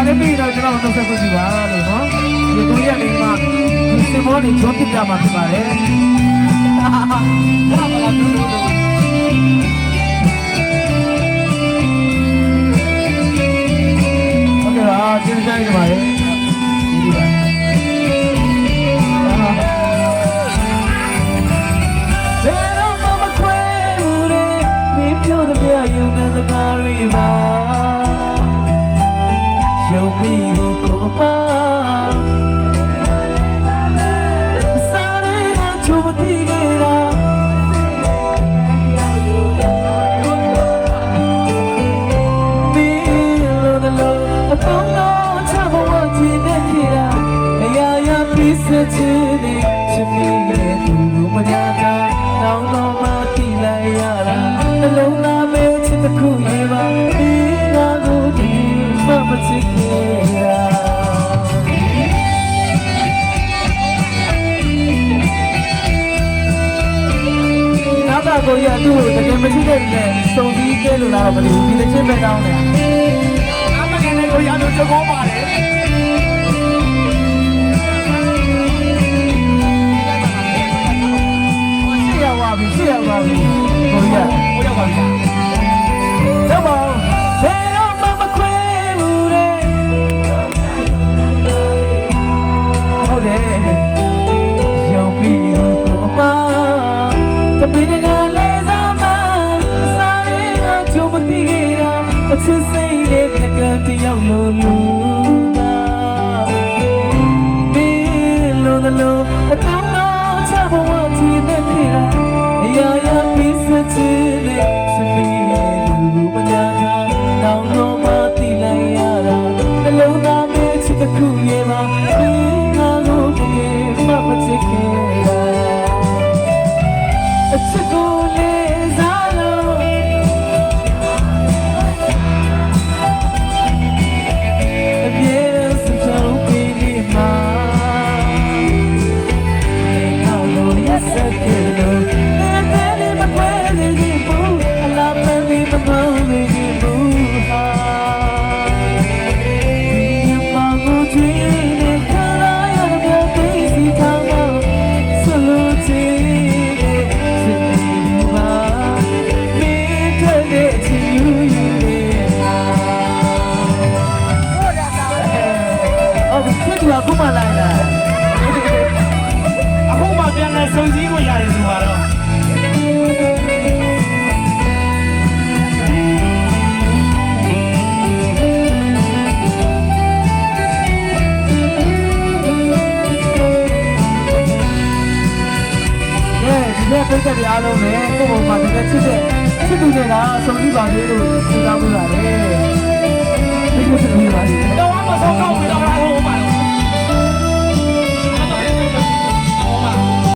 လည်းပြီးတော့ကျွန်တော်တို့ဆက်ခွင့်ပြုပါလို့နော်ဒီတို့ရနေမှာဒီစင်မောနေကျော်ပြပြမှာဖြစ်ပါတယ်ဟာပါလားတို့တို့โอเคပါကျေးဇူးတင်ပါတယ်ဒီပါ有没有过吧？啥人啊，就不提给他。迷路的路，我懂了，差不多记得起来。哎呀呀，彼此之间是迷恋，不如我家他，闹闹嘛提来呀啦，那路那没有钱的苦也吧，你那路的。မချစ်ခဲ့တာနာတာကိုရသူ့ကိုတကယ်မချစ်တဲ့နဲ့စုံစည်းခဲ့လို့လားတော့မသိဘူးဒီတစ်ချက်ပဲတောင်းတယ်အမကနေကိုရတော့ကြောက်ပါတယ်ရှေ့ရောက်ပါပြီကိုရရောက်ပါပြီတော့ပါချစ်စိတ်နဲ့တကယ်တယောက်လိုလူပါမင်းလိုလိုအတောင်းတော့ချဘဝတည်နေပြီလားအရာရာပြီးစချစ်နဲ့စမီလူမညာတာတောင်းတော့မတည်လိုက်ရတာနှလုံးသားနဲ့ချစ်တဲ့ခုရဲ့မှာမင်းငါကိုတကယ်မချစ်ခဲ့တာအချစ်ကိုလေးစားလို့အခုမှလိုက်လာအခုမှပြန်လဲစုံစည်းကိုရတယ်ဆိုတော့ပြည့်တဲ့အားလုံးနဲ့ကိုယ့်ဘုံမှာတကယ်ချစ်သူတွေကစုံစည်းပါလေလို့ဆုတောင်းပေးပါတယ်ဒီလိုဆိုပြီးပါတော့မဆုံး